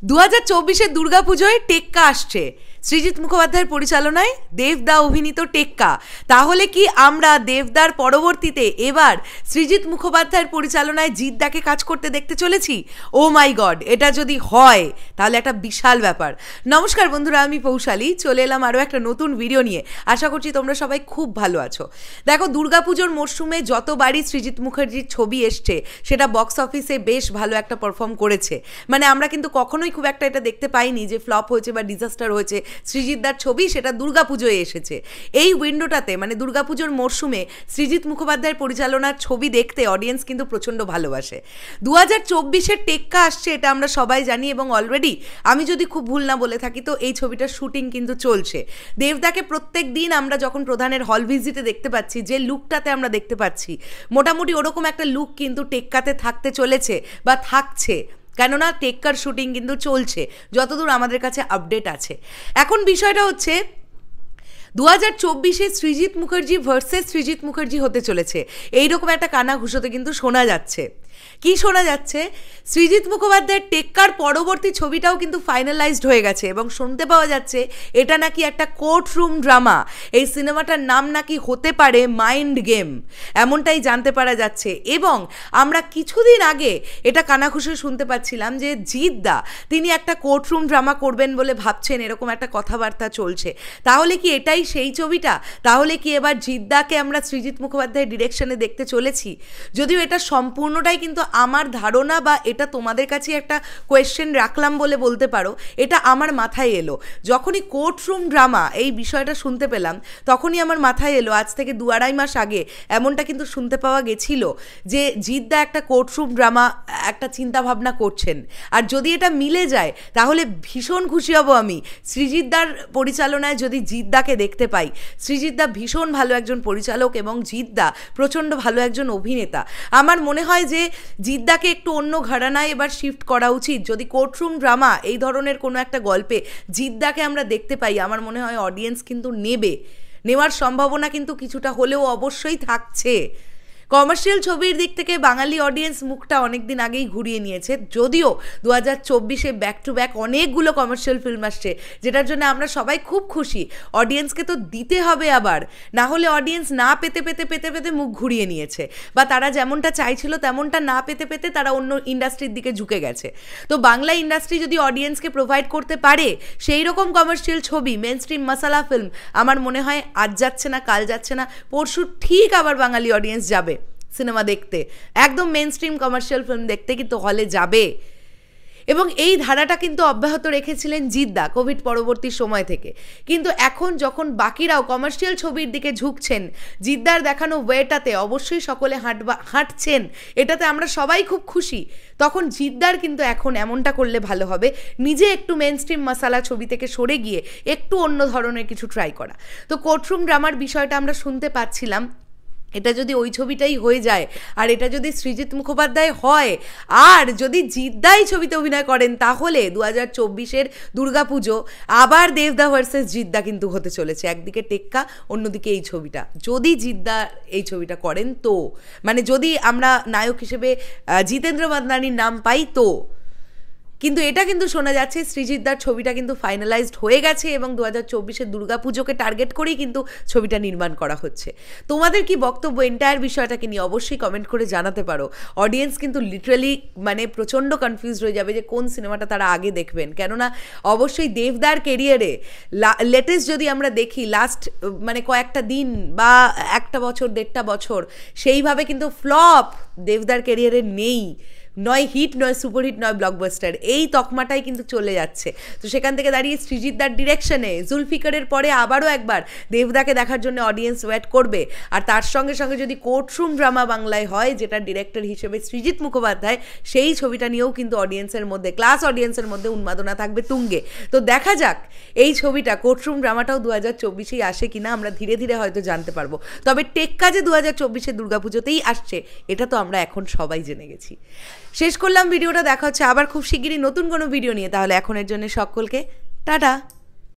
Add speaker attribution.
Speaker 1: 2024-এর দুর্গাপুজোয় টেক্কা আসছে সৃজিত মুখোপাধ্যায়ের পরিচালনায় দেবদা অভিনীত টেক্কা। তাহলে কি আমরা দেবদার পরবর্তীতে এবার সৃজিত মুখোপাধ্যায়ের পরিচালনায় জিদ্দাকে কাজ করতে দেখতে চলেছি? ও মাই গড, এটা যদি হয় তাহলে একটা বিশাল ব্যাপার। নমস্কার বন্ধুরা, আমি পৌশালী চলে এলাম আরও একটা নতুন ভিডিও নিয়ে। আশা করছি তোমরা সবাই খুব ভালো আছো। দেখো, দুর্গাপুজোর মরশুমে যতবারই সৃজিত মুখার্জির ছবি এসছে সেটা বক্স অফিসে বেশ ভালো একটা পারফর্ম করেছে। মানে আমরা কিন্তু কখনোই খুব একটা এটা দেখতে পাইনি যে ফ্লপ হয়েছে বা ডিজাস্টার হয়েছে সৃজিতদার ছবি, সেটা দুর্গাপুজোয় এসেছে। এই উইন্ডোটাতে মানে দুর্গাপুজোর মরশুমে সৃজিত মুখোপাধ্যায়ের পরিচালনার ছবি দেখতে অডিয়েন্স কিন্তু প্রচণ্ড ভালোবাসে। 2024-এর টেক্কা আসছে, এটা আমরা সবাই জানি, এবং অলরেডি আমি যদি খুব ভুল না বলে থাকি তো এই ছবিটার শুটিং কিন্তু চলছে। দেবদাকে প্রত্যেক দিন আমরা যখন প্রধানের হল ভিজিটে দেখতে পাচ্ছি, যে লুকটাতে আমরা দেখতে পাচ্ছি, মোটামুটি ওরকম একটা লুক কিন্তু টেক্কাতে থাকতে চলেছে বা থাকছে, কেননা টেক্কার শুটিং কিন্তু চলছে যতদূর আমাদের কাছে আপডেট আছে। এখন বিষয়টা হচ্ছে 2024-এ সৃজিত মুখার্জি ভার্সেস সৃজিত মুখার্জি হতে চলেছে, এইরকম একটা কানা ঘুষোতে কিন্তু শোনা যাচ্ছে। কি শোনা যাচ্ছে? সৃজিত মুখোপাধ্যায়ের টেক্কার পরবর্তী ছবিটাও কিন্তু ফাইনালাইজড হয়ে গেছে এবং শুনতে পাওয়া যাচ্ছে এটা নাকি একটা কোর্টরুম ড্রামা। এই সিনেমাটার নাম নাকি হতে পারে মাইন্ড গেম, এমনটাই জানতে পারা যাচ্ছে। এবং আমরা কিছুদিন আগে এটা কানাঘুষো শুনতে পাচ্ছিলাম যে জিদ্দা তিনি একটা কোর্টরুম ড্রামা করবেন বলে ভাবছেন, এরকম একটা কথাবার্তা চলছে। তাহলে কি এটাই সেই ছবিটা? তাহলে কি এবার জিদ্দাকে আমরা সৃজিত মুখোপাধ্যায়ের ডিরেকশনে দেখতে চলেছি? যদিও এটা সম্পূর্ণটাই কিন্তু আমার ধারণা, বা এটা তোমাদের কাছে একটা কোয়েশ্চেন রাখলাম বলে বলতে পারো, এটা আমার মাথায় এলো যখনই কোর্টরুম ড্রামা এই বিষয়টা শুনতে পেলাম, তখনই আমার মাথায় এলো আজ থেকে 2-2.5 মাস আগে এমনটা কিন্তু শুনতে পাওয়া গেছিল যে জিদ্দা একটা কোর্টরুম ড্রামা একটা চিন্তাভাবনা করছেন। আর যদি এটা মিলে যায় তাহলে ভীষণ খুশি হব আমি সৃজিতদার পরিচালনায় যদি জিদ্দাকে দেখতে পাই। সৃজিতদা ভীষণ ভালো একজন পরিচালক এবং জিদ্দা প্রচণ্ড ভালো একজন অভিনেতা। আমার মনে হয় যে জিদ্দাকে একটু অন্য ঘরানায় এবার শিফট করা উচিত। যদি কোর্টরুম ড্রামা এই ধরনের কোনো একটা গল্পে জিদ্দাকে আমরা দেখতে পাই, আমার মনে হয় অডিয়েন্স কিন্তু নেওয়ার সম্ভাবনা কিন্তু কিছুটা হলেও অবশ্যই থাকছে। কমার্শিয়াল ছবির দিক থেকে বাঙালি অডিয়েন্স মুখটা অনেক দিন আগেই ঘুরিয়ে নিয়েছে, যদিও 2024-এ ব্যাক টু ব্যাক অনেকগুলো কমার্শিয়াল ফিল্ম আসছে, যেটার জন্য আমরা সবাই খুব খুশি। অডিয়েন্সকে তো দিতে হবে আবার, না হলে অডিয়েন্স না পেতে পেতে পেতে পেতে মুখ ঘুরিয়ে নিয়েছে, বা তারা যেমনটা চাইছিল তেমনটা না পেতে পেতে তারা অন্য ইন্ডাস্ট্রির দিকে ঝুঁকে গেছে। তো বাংলা ইন্ডাস্ট্রি যদি অডিয়েন্সকে প্রোভাইড করতে পারে সেই রকম কমার্শিয়াল ছবি, মেন স্ট্রিম মশালা ফিল্ম, আমার মনে হয় আজ যাচ্ছে না, কাল যাচ্ছে না, পরশু ঠিক আবার বাঙালি অডিয়েন্স যাবে সিনেমা দেখতে, একদম মেন স্ট্রিম কমার্শিয়াল ফিল্ম দেখতে কিন্তু হলে যাবে। এবং এই ধারাটা কিন্তু অব্যাহত রেখেছিলেন জিদ্দা কোভিড পরবর্তী সময় থেকে। কিন্তু এখন যখন বাকিরাও কমার্শিয়াল ছবির দিকে ঝুঁকছেন, জিদ্দার দেখানো ওয়েটাতে অবশ্যই সকলে হাঁটছেন, এটাতে আমরা সবাই খুব খুশি। তখন জিদ্দার কিন্তু এখন এমনটা করলে ভালো হবে, নিজে একটু মেন স্ট্রিম মশালা ছবি থেকে সরে গিয়ে একটু অন্য ধরনের কিছু ট্রাই করা। তো কোর্টরুম ড্রামার বিষয়টা আমরা শুনতে পাচ্ছিলাম, এটা যদি ওই ছবিটাই হয়ে যায়, আর এটা যদি সৃজিত মুখোপাধ্যায় হয়, আর যদি জিদ্দাই ছবিতে অভিনয় করেন, তাহলে 2024-এর দুর্গাপুজো আবার দেবদা ভার্সেস জিদ্দা কিন্তু হতে চলেছে। একদিকে টেক্কা, অন্যদিকে এই ছবিটা। যদি জিদ্দা এই ছবিটা করেন তো, মানে যদি আমরা নায়ক হিসেবে জিতেন্দ্র মাদনানির নাম পাই তো। কিন্তু এটা কিন্তু শোনা যাচ্ছে সৃজিতদার ছবিটা কিন্তু ফাইনালাইজড হয়ে গেছে এবং 2024-এর দুর্গাপুজোকে টার্গেট করেই কিন্তু ছবিটা নির্মাণ করা হচ্ছে। তোমাদের কি বক্তব্য এন্টায়ার বিষয়টাকে নিয়ে অবশ্যই কমেন্ট করে জানাতে পারো। অডিয়েন্স কিন্তু লিটারালি মানে প্রচণ্ড কনফিউজড হয়ে যাবে যে কোন সিনেমাটা তারা আগে দেখবেন, কেননা অবশ্যই দেবদার কেরিয়ারে লেটেস্ট যদি আমরা দেখি লাস্ট মানে কয়েকটা দিন বা একটা বছর 1.5 বছর, সেইভাবে কিন্তু ফ্লপ দেবদার কেরিয়ারে নেই। নয় হিট, নয় সুপারহিট, নয় ব্লকবাস্টার, এই তকমাটাই কিন্তু চলে যাচ্ছে। তো সেখান থেকে দাঁড়িয়ে সৃজিতদার ডিরেকশনে জুলফিকারের পরে আবারও একবার দেবদাকে দেখার জন্য অডিয়েন্স ওয়েট করবে। আর তার সঙ্গে সঙ্গে যদি কোর্টরুম ড্রামা বাংলায় হয়, যেটা ডিরেক্টর হিসেবে সৃজিত মুখোপাধ্যায়, সেই ছবিটা নিয়েও কিন্তু অডিয়েন্সের মধ্যে, ক্লাস অডিয়েন্সের মধ্যে উন্মাদনা থাকবে তুঙ্গে। তো দেখা যাক এই ছবিটা কোর্টরুম ড্রামাটাও 2024-এই আসে কিনা, আমরা ধীরে ধীরে হয়তো জানতে পারবো। তবে টেক্কা যে 2024-এর দুর্গাপুজোতেই আসছে, এটা তো আমরা এখন সবাই জেনে গেছি। শেষ করলাম ভিডিওটা, দেখা হচ্ছে আবার খুব শিগগিরই নতুন কোনো ভিডিও নিয়ে। তাহলে এখনের জন্য সকলকে টাটা।